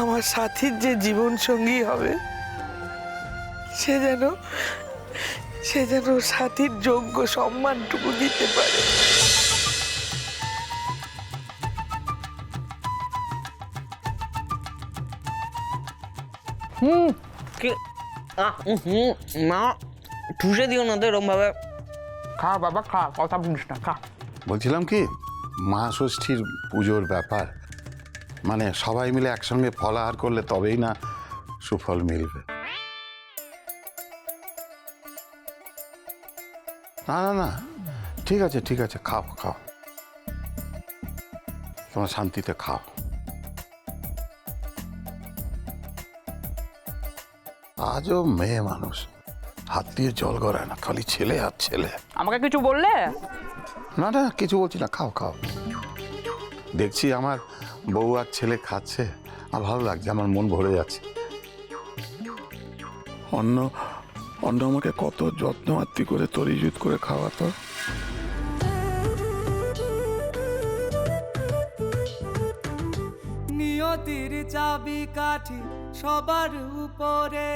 আমার সাথীর যে জীবন সঙ্গী হবে সে যেন সাথীর যোগ্য সম্মানটুকু দিতে পারে। মা ঠুসে দিও না তো এরকম ভাবে। খা বাবা খা, কথা বলিস না, খা। বলছিলাম কি, মা ষষ্ঠীর পুজোর ব্যাপার, মানে সবাই মিলে একসঙ্গে ফলাহার করলে তবেই না সুফল মিলবে। না না না, ঠিক আছে ঠিক আছে, খাও খাও, তোমার শান্তিতে খাও। আজও মেয়ে মানুষ হাত দিয়ে জল গড়ায় না, খালি ছেলে আর ছেলে। আমাকে কিছু বললে? না না, কিছু বলছি না, খাও খাও। দেখছি আমার বউ আর ছেলে খাচ্ছে, আর ভালো লাগছে, আমার মন ভরে যাচ্ছে। অন্য আমাকে কত যত্ন আত্তি করে তরিজুত করে খাওয়াতো। নিয়তির চাবি কাঠি সবার উপরে,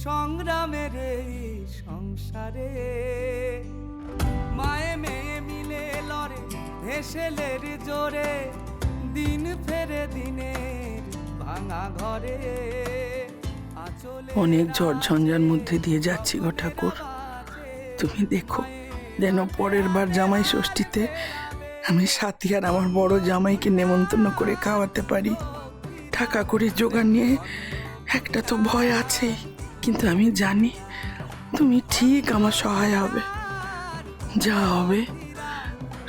সংগ্রামের এই সংসারে মায়ে মেয়ে মিলে লড়ে হেসেলের জোরে, দিন ফেরে দিনের ভাঙা ঘরে। অনেক ঝড় ঝঞ্ঝার মধ্যে দিয়ে যাচ্ছি গো ঠাকুর, তুমি দেখো যেন পরের বার জামাই ষষ্ঠীতে আমি সাথী আর আমার বড় জামাইকে নেমন্তন্ন করে খাওয়াতে পারি। টাকা করে জোগাড় নিয়ে একটা তো ভয় আছেই, কিন্তু আমি জানি তুমি ঠিক আমার সহায় হবে, যা হবে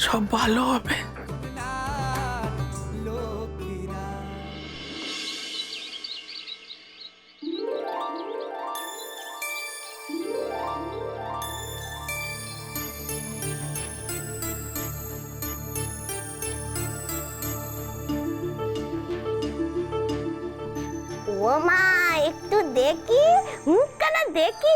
সব ভালো হবে। ও মা, একটু দেখি মুখখানা দেখি,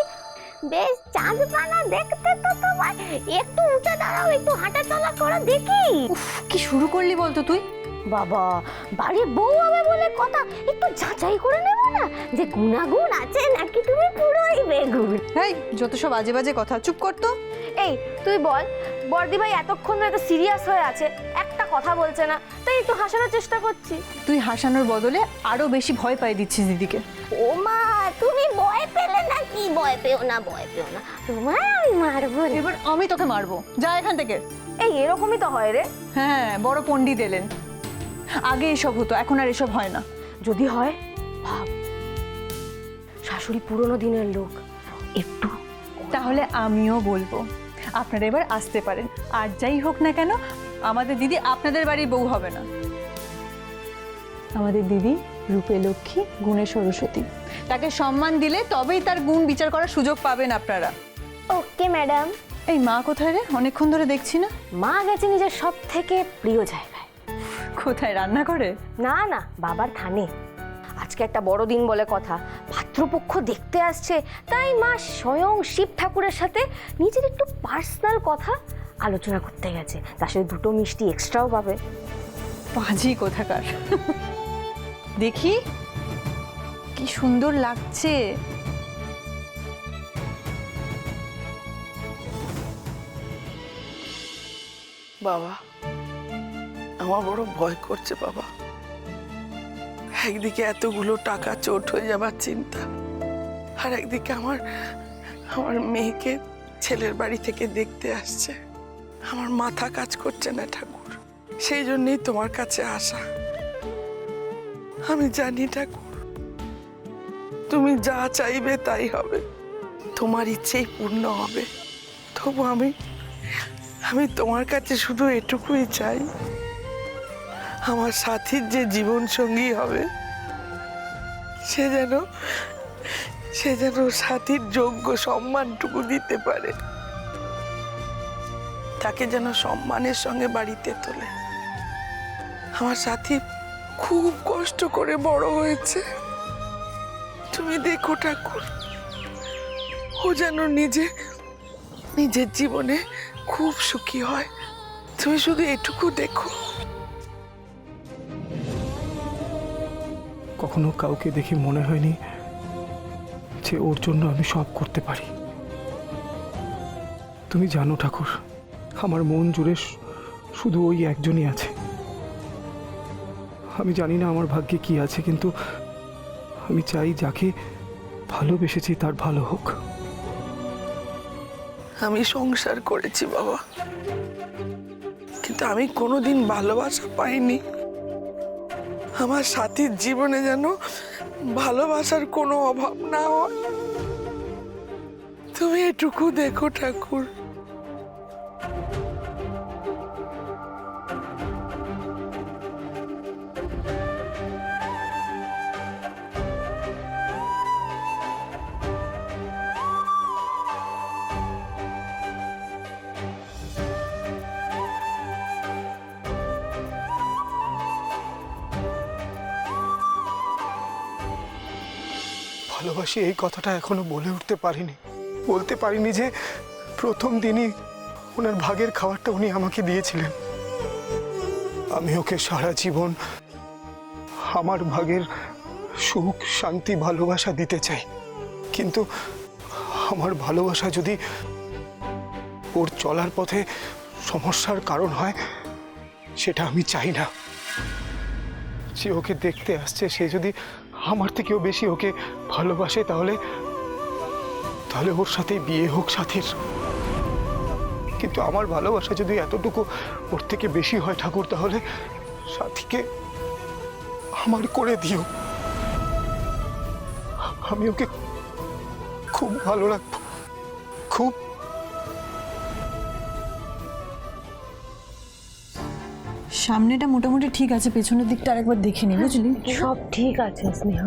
বেশ চাঁদ পানা দেখতে তো তোমার। একটু উঠে দাঁড়াও, একটু হাঁটা চলা করো দেখি। উফ, কি শুরু করলি বলতো তুই? বাবা, বাড়ির বউ হবে বলে কথা, একটু যাচাই করে নেব না যে গুণাগুণ আছে নাকি তুমি পুরোই বেগুন। এই যত সব আজে বাজে কথা, চুপ কর তো। এই তুই বল, বর্দি ভাই এতক্ষণ ধরে এত সিরিয়াস হয়ে আছে, একটা কথা বলছে না, তাই একটু হাসানোর চেষ্টা করছি। তুই হাসানোর বদলে আরো বেশি ভয় পাই দিচ্ছিস দিদিকে। ও মা, তুমি ভয় পেলে নাকি? ভয় পেও না, ভয় পেও না, তোমায় আমি মারবো। এবার আমি তোকে মারবো, যা এখান থেকে। এই এরকমই তো হয় রে। হ্যাঁ, বড় পণ্ডিত এলেন। আগে এসব হতো, এখন আর এসব হয় না। যদি হয় ভাব, শাশুড়ি পুরনো দিনের লোক, একটু। তাহলে আমিও বলবো আপনারা এবার আসতে পারেন, আর যাই হোক না কেন আমাদের দিদি আপনাদের বাড়ির বউ হবে না। আমাদের দিদি রূপে লক্ষ্মী, গুণে সরস্বতী, তাকে সম্মান দিলে তবেই তার গুণ বিচার করার সুযোগ পাবেন আপনারা। Okay madam. এই মা কোথায় রে? অনেকক্ষণ ধরে দেখছি না। মা গেছে নিজের সব থেকে প্রিয় জায়গায়। কোথায়, রান্না করে? না না, বাবার থানে। আজকে একটা বড় দিন বলে কথা, পাত্রপক্ষ দেখতে আসছে, তাই মা স্বয়ং শিব ঠাকুরের সাথে নিজের একটু পার্সোনাল কথা আলোচনা করতে গেছে। তার সাথে দুটো মিষ্টি এক্সট্রাও পাবে। পাজি কোথাকার। দেখি কি সুন্দর লাগছে। বাবা, আমার বড় ভয় করছে বাবা। একদিকে এতগুলো টাকা চোট হয়ে যাবার চিন্তা, আর একদিকে আমার মেয়েকে ছেলের বাড়ি থেকে দেখতে আসছে। আমার মাথা কাজ করছে না ঠাকুর, সেই জন্যই তোমার কাছে আসা। আমি জানি ঠাকুর, তুমি যা চাইবে তাই হবে, তোমার ইচ্ছেই পূর্ণ হবে। তবু আমি তোমার কাছে শুধু এটুকুই চাই, আমার সাথীর যে জীবন সঙ্গী হবে সে যেন সাথীর যোগ্য সম্মানটুকু দিতে পারে, তাকে যেন সম্মানের সঙ্গে বাড়িতে তোলে। আমার সাথী খুব কষ্ট করে বড় হয়েছে, তুমি দেখো ঠাকুর, ও যেন নিজের জীবনে খুব সুখী হয়। তুমি শুধু এটুকু দেখো। কখনো কাউকে দেখে মনে হয়নি যে ওর জন্য আমি সব করতে পারি। তুমি জানো ঠাকুর, আমার মন জুড়ে শুধু ওই একজনই আছে। আমি জানি না আমার ভাগ্যে কি আছে, কিন্তু আমি চাই যাকে ভালোবেসেছি তার ভালো হোক। আমি সংসার করেছি বাবা, কিন্তু আমি কোনোদিন ভালোবাসা পাইনি। আমার সাথীর জীবনে যেন ভালোবাসার কোনো অভাব না হয়, তুমি এটুকু দেখো ঠাকুর। ভালোবাসি এই কথাটা এখনো বলে উঠতে পারিনি। বলতে পারিনি যে প্রথম দিনই ওনার ভাগের খাবারটা উনি আমাকে দিয়েছিলেন। আমি ওকে সারা জীবন আমার ভাগের সুখ, শান্তি, ভালোবাসা দিতে চাই, কিন্তু আমার ভালোবাসা যদি ওর চলার পথে সমস্যার কারণ হয়, সেটা আমি চাই না। যে ওকে দেখতে আসছে সে যদি আমার থেকেও বেশি ওকে ভালোবাসে, তাহলে ওর সাথে বিয়ে হোক সাথীর। কিন্তু আমার ভালোবাসা যদি এতটুকু ওর থেকে বেশি হয় ঠাকুর, তাহলে সাথীকে আমার করে দিও। আমি ওকে খুব ভালো রাখবো, খুব। সামনেটা মোটামুটি ঠিক আছে, পেছনের দিকটা আরেকবার দেখে নি, বুঝলি? সব ঠিক আছে স্নেহ।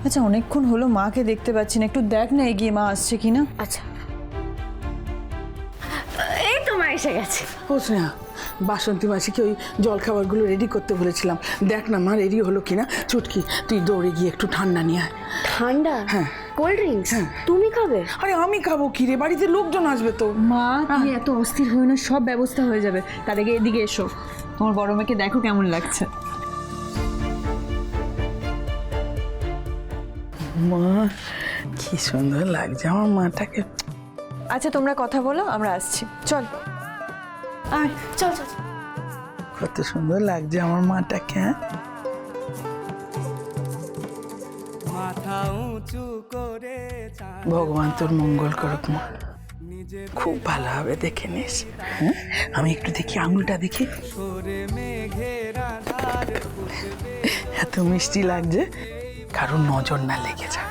আচ্ছা, অনেকক্ষণ হলো মাকে দেখতে পাচ্ছি না, একটু দেখ না এগিয়ে মা আসছে কিনা। আচ্ছা, এই তো মা এসে গেছে। ও স্নেহা, বাসন্তী মাসিকে ওই জলখাবারগুলো রেডি করতে বলেছিলাম, দেখ না মা রেডি হলো কিনা। চুটকি, তুই দৌড়ে গিয়ে একটু ঠান্ডা নিয়ে আয়। ঠান্ডা? হ্যাঁ। Cold drinks? তুমি খাবে? আরে আমি খাবো কি রে, বাড়িতে লোকজন আসবে তো। মা তুমি এত অস্থির হয়ে না, সব ব্যবস্থা হয়ে যাবে। তার আগে এদিকে এসো, তোমার বড় মেয়েকে দেখো কেমন লাগছে। মা কি সুন্দর লাগছে আমার মাটাকে। আচ্ছা তোমরা কথা বলো, আমরা আসছি। চল আয়, চল চল চল। কত সুন্দর লাগছে আমার মাটাকে। হ্যাঁ, মাথা উঁচু করে চাঁদ ভগবান তোর মঙ্গল করুক মা, খুব ভালো হবে, দেখে নিস। হ্যাঁ, আমি একটু দেখি, আঙুলটা দেখি। সরে মেঘের আধার ফুটবে এত মিষ্টি লাগছে, কারোর নজর না লেগে যায়।